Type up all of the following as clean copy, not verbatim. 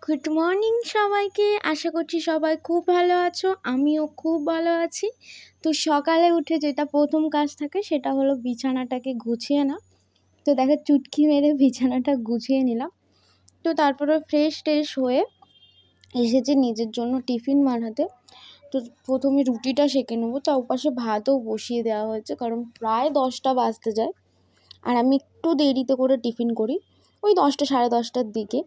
Good morning সবাইকে। আশা করছি সবাই খুব ভালো আছো, আমিও খুব ভালো আছি। তো সকালে উঠে যেটা প্রথম কাজ থাকে সেটা হলো বিছানাটাকে গুছিয়ে না। তো দেখো চুটকি মেরে বিছানাটা গুছিয়ে নিলাম। তো তারপরে ফ্রেশ হয়ে এসেছি নিজের জন্য টিফিন বানাতে। তো প্রথমে রুটিটা সেঁকে নেবো, তো ওপাশে ভাতও বসিয়ে দেওয়া হয়েছে, কারণ প্রায় 10টা বাজতে যায়। আর আমি একটু দেরিতে করে টিফিন করি, ওই 10টা সাড়ে 10টার দিকে।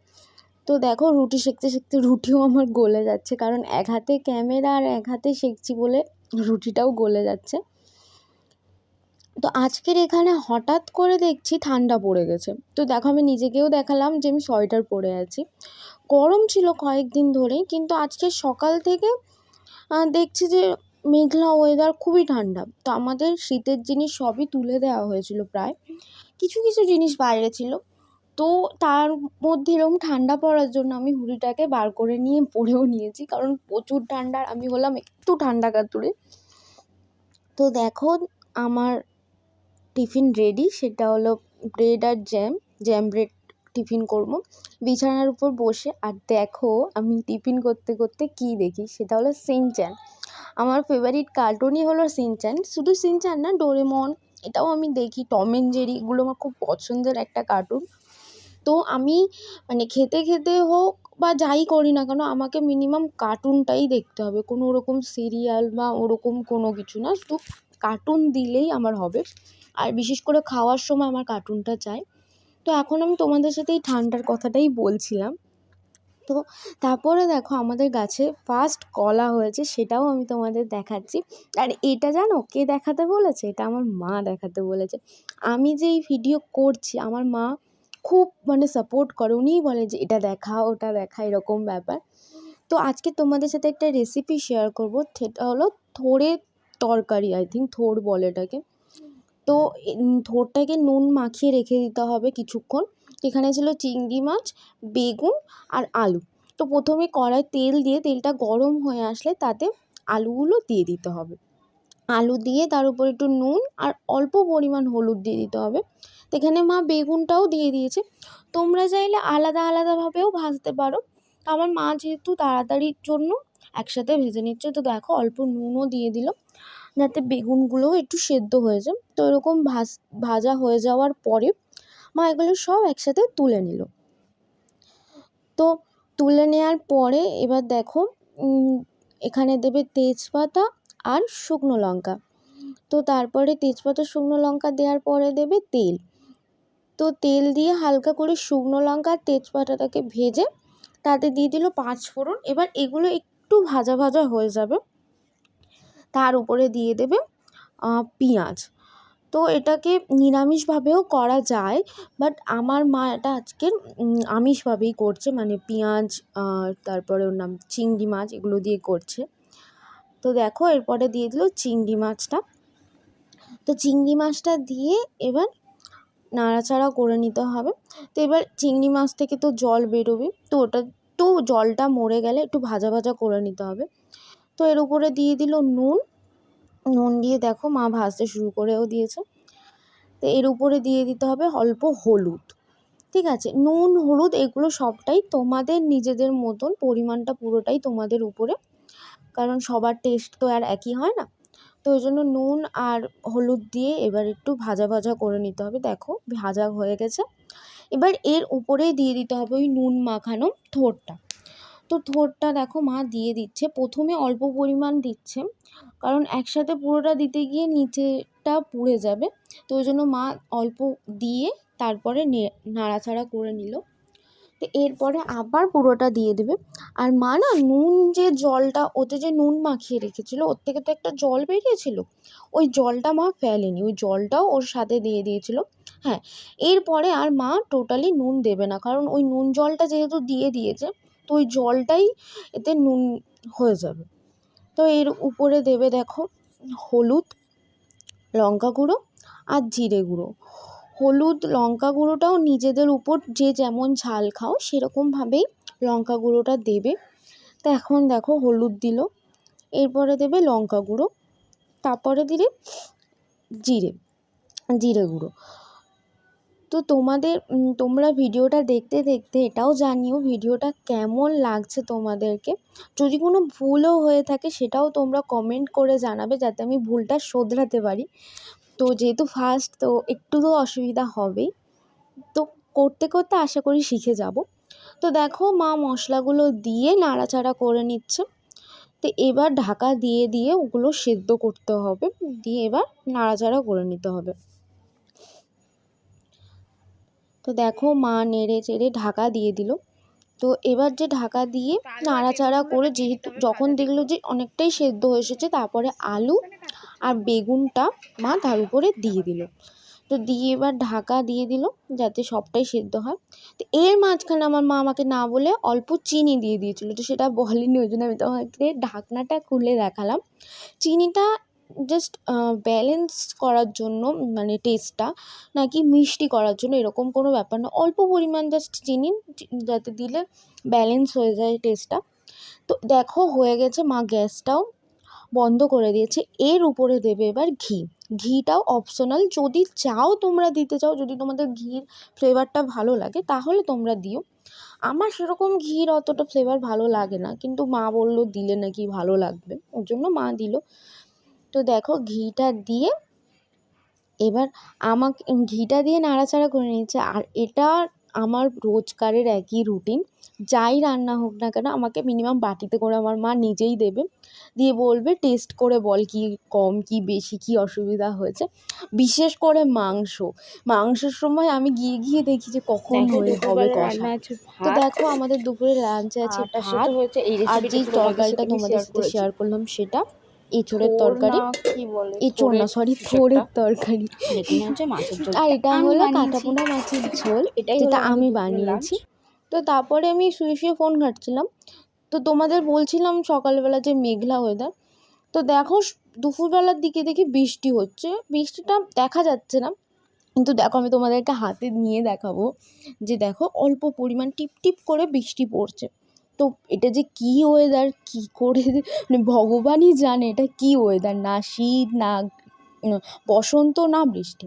তো দেখো রুটি সেঁকতে রুটিও আমার গলে যাচ্ছে, কারণ এক হাতে ক্যামেরা আর এক হাতে সেঁকছি বলে রুটিটাও গলে যাচ্ছে। তো আজকের এখানে হঠাৎ করে দেখছি ঠান্ডা পড়ে গেছে। তো দেখো আমি নিজেকেও দেখালাম যে আমি সোয়েটার পরে আছি। গরম ছিল কয়েকদিন ধরেই, কিন্তু আজকে সকাল থেকে দেখছি যে মেঘলা ওয়েদার, খুবই ঠান্ডা। তো আমাদের শীতের জিনিস সবই তুলে দেওয়া হয়েছিল, প্রায় কিছু কিছু জিনিস বাইরে ছিল। তো তার মধ্যে এরকম ঠান্ডা পড়ার জন্য আমি হুডিটাকে বার করে নিয়ে পরেও নিয়েছি, কারণ প্রচুর ঠান্ডা আর আমি হলাম একটু ঠান্ডা কাতুরে। তো দেখো আমার টিফিন রেডি, সেটা হলো ব্রেড আর জ্যাম ব্রেড টিফিন করব বিছানার উপর বসে। আর দেখো আমি টিফিন করতে করতে কী দেখি, সেটা হলো শিনচ্যান। আমার ফেভারিট কার্টুনই হলো শিনচ্যান। শুধু শিনচ্যান না, ডোরেমন এটাও আমি দেখি, টম অ্যান্ড জেরি, এগুলো আমার খুব পছন্দের একটা কার্টুন। তো আমি মানে খেতে হোক বা যাই করি না কেন, আমাকে মিনিমাম কার্টুনটাই দেখতে হবে, কোনো ওরকম সিরিয়াল বা ওরকম কোনো কিছু না, শুধু কার্টুন দিলেই আমার হবে। আর বিশেষ করে খাওয়ার সময় আমার কার্টুনটা চাই। তো এখন আমি তোমাদের সাথে এই ঠান্ডার কথাটাই বলছিলাম। তো তারপরে দেখো আমাদের গাছে ফার্স্ট কলা হয়েছে, সেটাও আমি তোমাদের দেখাচ্ছি। আর এটা জানো কে দেখাতে বলেছে? এটা আমার মা দেখাতে বলেছে। আমি যে এই ভিডিও করছি, আমার মা খুব মানে সাপোর্ট করে, উনিই বলে যে এটা দেখা ওটা দেখা, এরকম ব্যাপার। তো আজকে তোমাদের সাথে একটা রেসিপি শেয়ার করব, সেটা হলো থোড়ের তরকারি, আই থিঙ্ক থোড় বলে এটাকে। তো থোড়টাকে নুন মাখিয়ে রেখে দিতে হবে কিছুক্ষণ। এখানে ছিল চিংড়ি মাছ, বেগুন আর আলু। তো প্রথমে কড়ায় তেল দিয়ে, তেলটা গরম হয়ে আসলে তাতে আলুগুলো দিয়ে দিতে হবে। আলু দিয়ে তার উপর একটু নুন আর অল্প পরিমাণ হলুদ দিয়ে দিতে হবে। তো এখানে মা বেগুনটাও দিয়ে দিয়েছে। তোমরা চাইলে আলাদা আলাদাভাবেও ভাজতে পারো। আমার মা যেহেতু তাড়াতাড়ির জন্য একসাথে ভেজে নিচ্ছে, তো দেখো অল্প নুনও দিয়ে দিল, যাতে বেগুনগুলোও একটু সেদ্ধ হয়ে যায়। তো এরকম ভাজা হয়ে যাওয়ার পরে মা এগুলো সব একসাথে তুলে নিল। তো তুলে নেওয়ার পরে এবার দেখো এখানে দেবে তেজপাতা আর শুকনো লঙ্কা। তো তারপরে তেজপাতা শুকনো লঙ্কা দেওয়ার পরে দেবে তেল। তো তেল দিয়ে হালকা করে শুকনো লঙ্কা আর তেজপাতাটাকে ভেজে তাতে দিয়ে দিল 5 ফোড়ন। এবার এগুলো একটু ভাজা ভাজা হয়ে যাবে, তার উপরে দিয়ে দেবে পেঁয়াজ। তো এটাকে নিরামিষভাবেও করা যায়, বাট আমার মা এটা আজকের আমিষভাবেই করছে, মানে পেঁয়াজ তারপরে ওর নাম চিংড়ি মাছ, এগুলো দিয়ে করছে। তো দেখো এরপরে দিয়ে দিল চিংড়ি মাছটা। তো চিংড়ি মাছটা দিয়ে এবার নাড়াচাড়া করে নিতে হবে। তো এবার চিংড়ি মাছ থেকে তো জল বেরোবে, তো ওটা একটু জলটা মরে গেলে একটু ভাজা ভাজা করে নিতে হবে। তো এর উপরে দিয়ে দিল নুন দিয়ে দেখো মা ভাজতে শুরু করেও দিয়েছে। তো এর উপরে দিয়ে দিতে হবে অল্প হলুদ। ঠিক আছে, নুন হলুদ এগুলো সবটাই তোমাদের নিজেদের মতন, পরিমাণটা পুরোটাই তোমাদের উপরে, কারণ সবার টেস্ট তো আর একই হয় না। তো ওই জন্য নুন আর হলুদ দিয়ে এবার একটু ভাজা ভাজা করে নিতে হবে। দেখো ভাজা হয়ে গেছে। এবার এর উপরেই দিয়ে দিতে হবে ওই নুন মাখানো থোড়টা। তো থোড়টা দেখো মা দিয়ে দিচ্ছে, প্রথমে অল্প পরিমাণ দিচ্ছে, কারণ একসাথে পুরোটা দিতে গিয়ে নিচেটা পুড়ে যাবে। তো ওই জন্য মা অল্প দিয়ে তারপরে নাড়াচাড়া করে নিল। তো এরপরে আবার পুরোটা দিয়ে দেবে। আর মা না নুন যে জলটা, ওতে যে নুন মাখিয়ে রেখেছিল ওর থেকে তো একটা জল বেরিয়েছিল, ওই জলটা মা ফেলেনি, ওই জলটাও ওর সাথে দিয়ে দিয়েছিল। হ্যাঁ, এরপরে আর মা টোটালি নুন দেবে না, কারণ ওই নুন জলটা যেহেতু দিয়ে দিয়েছে, তো ওই জলটাই এতে নুন হয়ে যাবে। তো এর উপরে দেবে দেখো হলুদ, লঙ্কা গুঁড়ো আর জিরে গুঁড়ো। হলুদ লঙ্কা গুঁড়োটাও নিজেদের উপর, যে যেমন ঝাল খাও সেরকমভাবেই লঙ্কা গুঁড়োটা দেবে। তো এখন দেখো হলুদ দিল, এরপরে দেবে লঙ্কা গুঁড়ো, তারপরে দিলে জিরে জিরে গুঁড়ো। তো তোমরা ভিডিওটা দেখতে দেখতে এটাও জানিও ভিডিওটা কেমন লাগছে তোমাদেরকে। যদি কোনো ভুলও হয়ে থাকে সেটাও তোমরা কমেন্ট করে জানাবে, যাতে আমি ভুলটা শোধরাতে পারি। তো যেহেতু ফার্স্ট, তো একটু তো অসুবিধা হবেই, তো করতে করতে আশা করি শিখে যাব। তো দেখো মা মশলাগুলো দিয়ে নাড়াচাড়া করে নিচ্ছে। তো এবার ঢাকা দিয়ে দিয়ে ওগুলো সেদ্ধ করতে হবে, দিয়ে এবার নাড়াচাড়া করে নিতে হবে। তো দেখো মা নেড়ে চেড়ে ঢাকা দিয়ে দিল। তো এবার যে ঢাকা দিয়ে নাড়াচাড়া করে যেহেতু যখন দেখলো যে অনেকটাই সেদ্ধ হয়ে এসেছে, তারপরে আলু আর বেগুনটা মা তার উপরে দিয়ে দিল। তো দিয়ে এবার ঢাকা দিয়ে দিল যাতে সবটাই সেদ্ধ হয়। তো এর মাঝখানে আমার মা আমাকে না বলে অল্প চিনি দিয়ে দিয়েছিল, তো সেটা বলেনি, ওই জন্য আমি তোমাকে ঢাকনাটা খুলে দেখালাম। চিনিটা জাস্ট ব্যালেন্স করার জন্য, মানে টেস্টটা, নাকি মিষ্টি করার জন্য এরকম কোনো ব্যাপার না, অল্প পরিমাণ জাস্ট চিনি যাতে দিলে ব্যালেন্স হয়ে যায় টেস্টটা। তো দেখো হয়ে গেছে, মা গ্যাসটাও বন্ধ করে দিয়েছে। এর উপরে দেবে এবার ঘিটাও অপশনাল, যদি চাও তোমরা দিতে চাও, যদি তোমাদের ঘির ফ্লেভারটা ভালো লাগে তাহলে তোমরা দিও। আমার সেরকম ঘির অতটা ফ্লেভার ভালো লাগে না, কিন্তু মা বললো দিলে নাকি ভালো লাগবে, ওর জন্য মা দিল। তো দেখো ঘিটা দিয়ে এবার আমাকে ঘিটা দিয়ে নাড়াচাড়া করে নিচ্ছে। আর এটা আমার রোজকারের একই রুটিন, যাই রান্না হোক না কেন আমাকে মিনিমাম বাটিতে করে আমার মা নিজেই দেবে, দিয়ে বলবে টেস্ট করে বল কি কম কি বেশি কি অসুবিধা হয়েছে। বিশেষ করে মাংসের সময় আমি গিয়ে গিয়ে দেখি যে কখন হবে কষা। তো দেখো আমাদের দুপুরে লাঞ্চে আছে ভাত, আর যেই তরকারিটা তোমাদের সাথে শেয়ার করলাম সেটা এঁচোড়ের তরকারি, এঁচোড় না সরি থোড়ের তরকারি, আর এটা হলো কাঁটাপোনা মাছের ঝোল, যেটা আমি বানিয়েছি। তো তারপরে আমি শুয়ে শুয়ে ফোন ঘাঁটছিলাম, তো তোমাদের বলছিলাম সকালবেলা যে মেঘলা ওয়েদার। তো দেখো দুপুরবেলার দিকে দেখি বৃষ্টি হচ্ছে, বৃষ্টিটা দেখা যাচ্ছে না, কিন্তু দেখো আমি তোমাদেরকে হাতে নিয়ে দেখাবো যে দেখো অল্প পরিমাণ টিপ টিপ করে বৃষ্টি পড়ছে। তো এটা যে কী ওয়েদার, কী করে মানে ভগবানই জানে এটা কী ওয়েদার, না শীত না বসন্ত না বৃষ্টি।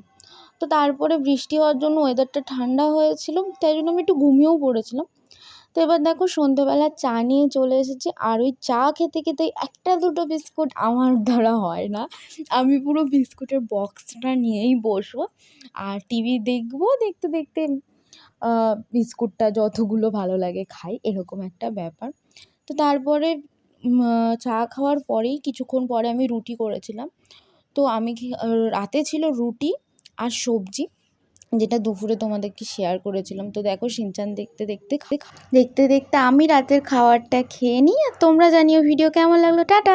তো তারপরে বৃষ্টি হওয়ার জন্য ওয়েদারটা ঠান্ডা হয়েছিল, তাই জন্য আমি একটু ঘুমিয়েও পড়েছিলাম। তো এবার দেখো সন্ধেবেলা চা নিয়ে চলে এসেছি, আর ওই চা খেতে খেতে একটা দুটো বিস্কুট আমার দ্বারা হয় না, আমি পুরো বিস্কুটের বক্সটা নিয়েই বসবো আর টিভি দেখবো, দেখতে দেখতে বিস্কুটটা যতগুলো ভালো লাগে খাই, এরকম একটা ব্যাপার। তো তারপরে চা খাওয়ার পরেই কিছুক্ষণ পরে আমি রুটি করেছিলাম। তো রাতে ছিল রুটি আর সবজি, যেটা দুপুরে তোমাদেরকে শেয়ার করেছিলাম। তো দেখো শিনচান দেখতে দেখতে দেখতে দেখতে আমি রাতের খাবারটা খেয়ে নিই, আর তোমরা জানিও ভিডিও কেমন লাগলো। টাটা।